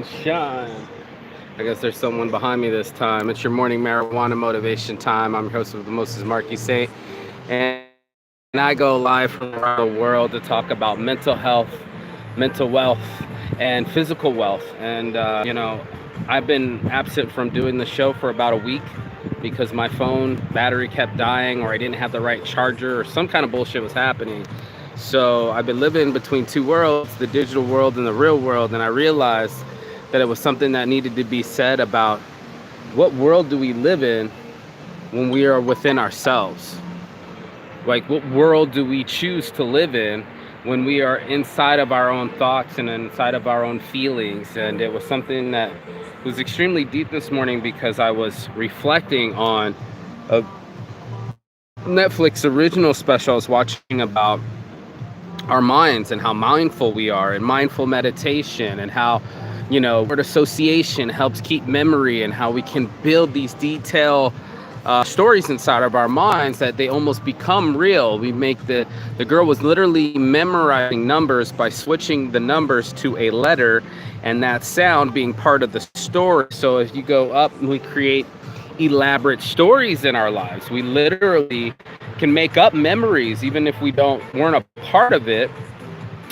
Shine. I guess there's someone behind me this time. It's your morning marijuana motivation time. I'm your host of the Moses Marquis Saint, and I go live from around the world to talk about mental health, mental wealth, and physical wealth. I've been absent from doing the show for about a week because my phone battery kept dying, or I didn't have the right charger, or some kind of bullshit was happening. So I've been living between two worlds, the digital world and the real world, and I realized that it was something that needed to be said about what world do we live in when we are within ourselves? Like, what world do we choose to live in when we are inside of our own thoughts and inside of our own feelings? And it was something that was extremely deep this morning because I was reflecting on a Netflix original special I was watching about our minds and how mindful we are, and mindful meditation, and how word association helps keep memory, and how we can build these detailed stories inside of our minds that they almost become real. We make the girl was literally memorizing numbers by switching the numbers to a letter, and that sound being part of the story. So if you go up and we create elaborate stories in our lives, we literally can make up memories even if we weren't a part of it.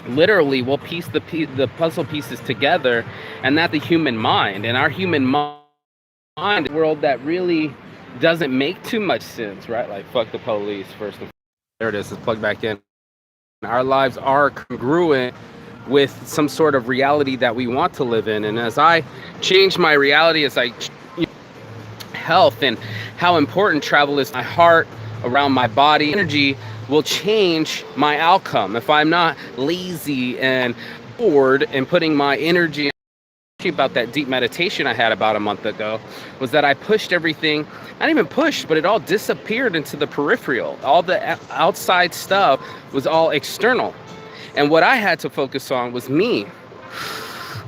Literally, we'll piece the puzzle pieces together, and that the human mind, and our human mind, a world that really doesn't make too much sense, right? Like, fuck the police first. There it is. It's plugged back in. Our lives are congruent with some sort of reality that we want to live in. And as I change my reality, health and how important travel is, my heart, around my body, energy will change my outcome. If I'm not lazy and bored and putting my energy about that deep meditation I had about a month ago, was that I pushed everything, not even pushed, but it all disappeared into the peripheral. All the outside stuff was all external. And what I had to focus on was me,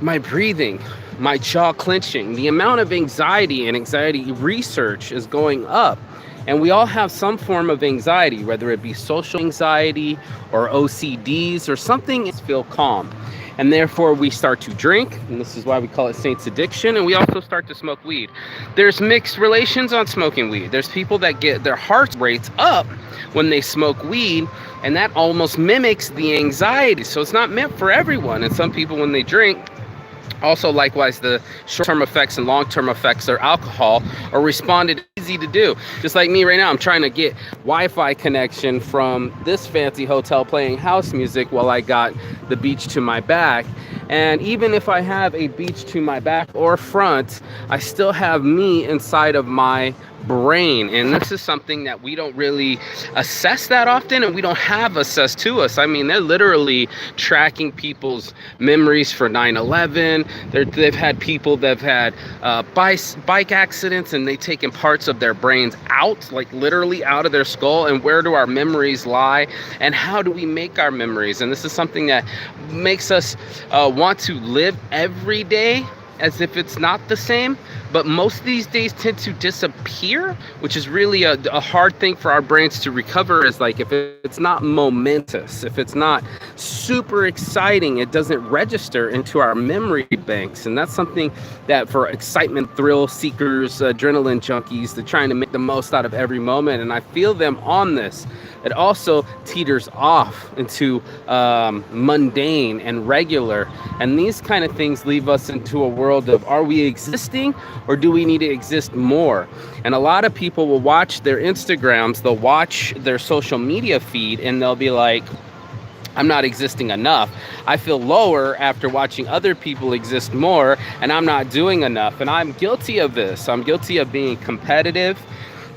my breathing, my jaw clenching. The amount of anxiety research is going up. And we all have some form of anxiety, whether it be social anxiety or OCDs or something, is feel calm. And therefore we start to drink, and this is why we call it Saint's addiction, and we also start to smoke weed. There's mixed relations on smoking weed. There's people that get their heart rates up when they smoke weed, and that almost mimics the anxiety. So it's not meant for everyone. And some people, when they drink, also, likewise, the short-term effects and long-term effects of alcohol are responded easy to do. Just like me right now, I'm trying to get Wi-Fi connection from this fancy hotel playing house music while I got the beach to my back. And even if I have a beach to my back or front, I still have me inside of my brain. And this is something that we don't really assess that often, and we don't have assessed to us. I mean, they're literally tracking people's memories for 9/11. They've had people that have had bike accidents, and they've taken parts of their brains out, like literally out of their skull. And where do our memories lie, and how do we make our memories? And this is something that makes us want to live every day as if it's not the same, but most of these days tend to disappear, which is really a hard thing for our brains to recover. Is like, if it's not momentous, if it's not super exciting, it doesn't register into our memory banks. And that's something that for excitement thrill seekers, adrenaline junkies, they're trying to make the most out of every moment, and I feel them on this. It also teeters off into mundane and regular, and these kind of things leave us into a world of, are we existing, or do we need to exist more? And a lot of people will watch their Instagrams, they'll watch their social media feed, and they'll be like, I'm not existing enough. I feel lower after watching other people exist more, and I'm not doing enough. And I'm guilty of this. I'm guilty of being competitive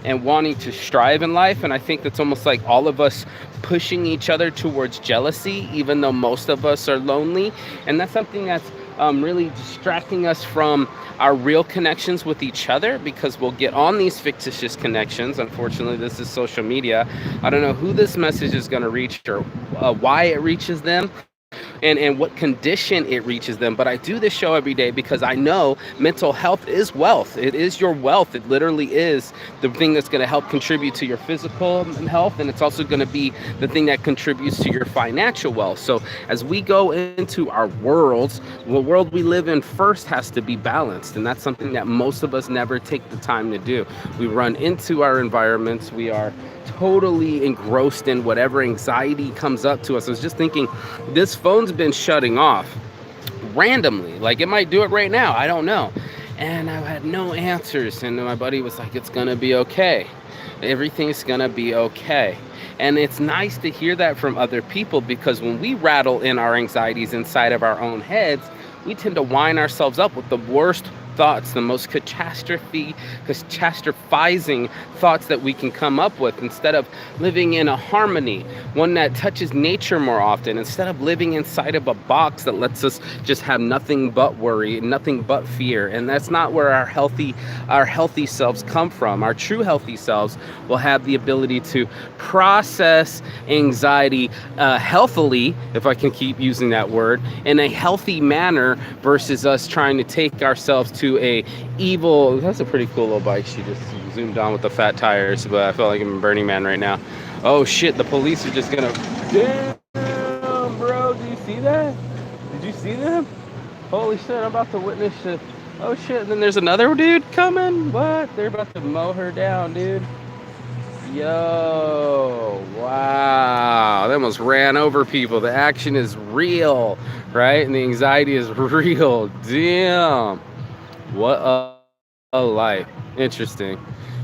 and wanting to strive in life. And I think that's almost like all of us pushing each other towards jealousy, even though most of us are lonely. And that's something that's really distracting us from our real connections with each other, because we'll get on these fictitious connections. Unfortunately, this is social media. I don't know who this message is going to reach or why it reaches them, and what condition it reaches them. But I do this show every day because I know mental health is wealth. It is your wealth. It literally is the thing that's going to help contribute to your physical health, and it's also going to be the thing that contributes to your financial wealth. So as we go into our worlds, the world we live in first has to be balanced, and that's something that most of us never take the time to do. We run into our environments. We are totally engrossed in whatever anxiety comes up to us. I was just thinking, this phone's been shutting off randomly. Like, it might do it right now. I don't know. And I had no answers. And my buddy was like, it's going to be okay. Everything's going to be okay. And it's nice to hear that from other people, because when we rattle in our anxieties inside of our own heads, we tend to wind ourselves up with the worst thoughts, the most catastrophizing thoughts that we can come up with, instead of living in a harmony, one that touches nature more often, instead of living inside of a box that lets us just have nothing but worry, nothing but fear. And that's not where our healthy selves come from. Our true healthy selves will have the ability to process anxiety healthily, if I can keep using that word, in a healthy manner, versus us trying to take ourselves to a evil. That's a pretty cool little bike. She just zoomed on with the fat tires, but I feel like I'm in Burning Man right now. Oh shit, the police are just gonna, damn bro, do you see that? Did you see them? Holy shit, I'm about to witness shit. Oh shit, and then there's another dude coming. What? They're about to mow her down, dude. Yo, wow, they almost ran over people. The action is real, right? And the anxiety is real. Damn. What a life. Interesting.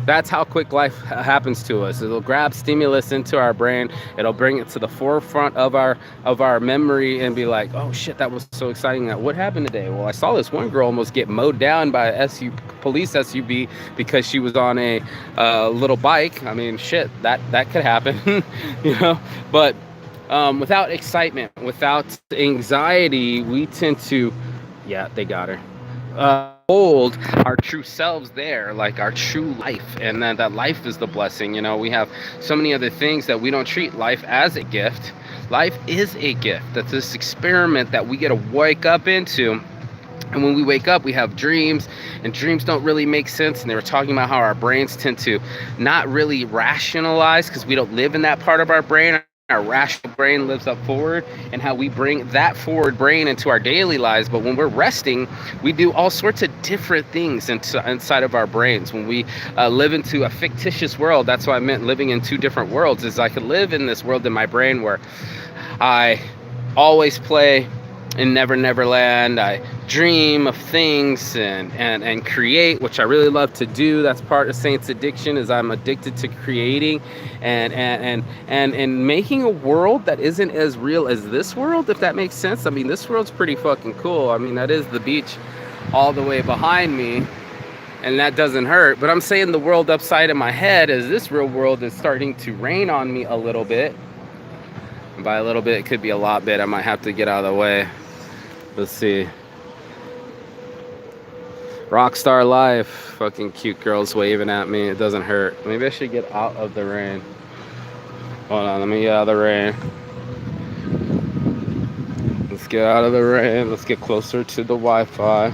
That's how quick life happens to us. It'll grab stimulus into our brain. It'll bring it to the forefront of our memory and be like, oh shit, that was so exciting. What happened today? Well, I saw this one girl almost get mowed down by a police SUV because she was on a little bike. I mean, shit, that could happen, you know. But without excitement, without anxiety, we tend to, yeah, they got her. Hold our true selves there, like our true life, and then that life is the blessing. You know, we have so many other things that we don't treat life as a gift. Life is a gift. That's this experiment that we get to wake up into. And when we wake up, we have dreams, and dreams don't really make sense. And they were talking about how our brains tend to not really rationalize because we don't live in that part of our brain. Our rational brain lives up forward, and how we bring that forward brain into our daily lives. But when we're resting, we do all sorts of different things inside of our brains. When we live into a fictitious world, that's what I meant living in two different worlds, is I could live in this world in my brain where I always play in Never Never Land. I dream of things and create, which I really love to do. That's part of Saint's addiction, is I'm addicted to creating and making a world that isn't as real as this world, if that makes sense. I mean, this world's pretty fucking cool. I mean, that is the beach all the way behind me, and that doesn't hurt. But I'm saying the world upside of my head is this real world is starting to rain on me a little bit. And by a little bit, it could be a lot bit. I might have to get out of the way. Let's see. Rockstar life. Fucking cute girls waving at me. It doesn't hurt. Maybe I should get out of the rain. Hold on, let me get out of the rain. Let's get out of the rain. Let's get closer to the Wi-Fi.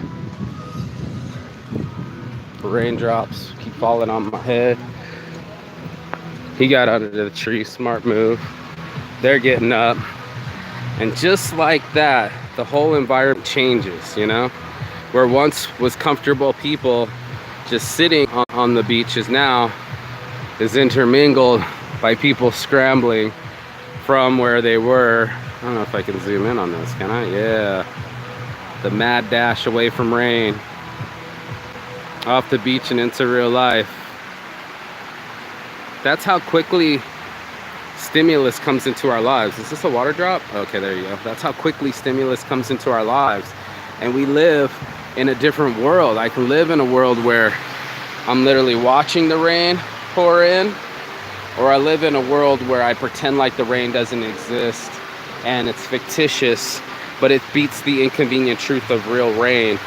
Raindrops keep falling on my head. He got out of the tree. Smart move. They're getting up. And just like that, the whole environment changes, you know? Where once was comfortable people just sitting on the beaches, now is intermingled by people scrambling from where they were. I don't know if I can zoom in on this, can I? Yeah. The mad dash away from rain. Off the beach and into real life. That's how quickly stimulus comes into our lives. Is this a water drop? Okay, there you go. That's how quickly stimulus comes into our lives. And we live in a different world. I can live in a world where I'm literally watching the rain pour in, or I live in a world where I pretend like the rain doesn't exist and it's fictitious, but it beats the inconvenient truth of real rain.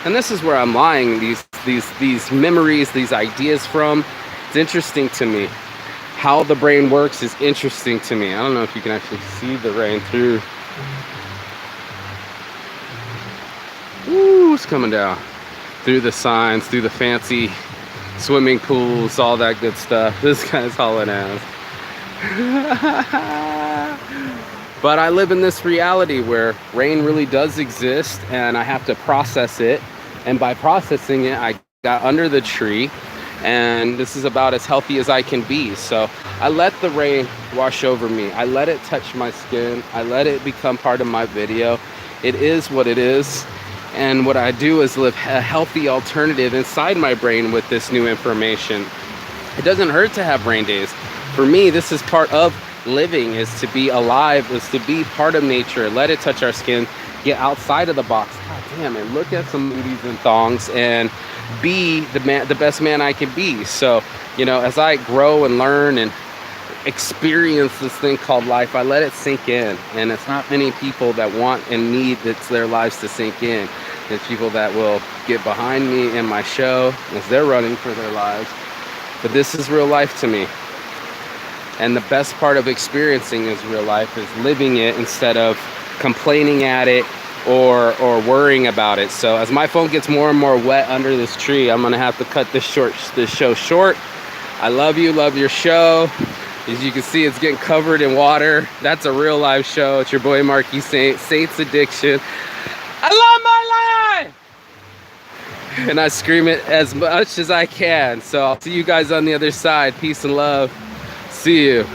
And this is where I'm lying these memories, these ideas from. It's interesting to me. How the brain works is interesting to me. I don't know if you can actually see the rain through Ooh, it's coming down through the signs, through the fancy swimming pools, all that good stuff. This guy's hauling ass. But I live in this reality where rain really does exist, and I have to process it. And by processing it, I got under the tree, and this is about as healthy as I can be. So I let the rain wash over me. I let it touch my skin. I let it become part of my video. It is what it is. And what I do is live a healthy alternative inside my brain with this new information. It doesn't hurt to have rain days. For me, this is part of living, is to be alive, is to be part of nature, let it touch our skin, get outside of the box. God damn it, look at some booties and thongs and be the best man I can be. So, you know, as I grow and learn and experience this thing called life, I let it sink in. And it's not many people that want and need their lives to sink in. There's people that will get behind me in my show as they're running for their lives. But this is real life to me. And the best part of experiencing is real life is living it instead of complaining at it or worrying about it. So as my phone gets more and more wet under this tree, I'm gonna have to cut this show short. I love you, love your show. As you can see, it's getting covered in water. That's a real live show. It's your boy Marky Saint, Saints Addiction. I love my life! And I scream it as much as I can. So I'll see you guys on the other side. Peace and love. See you.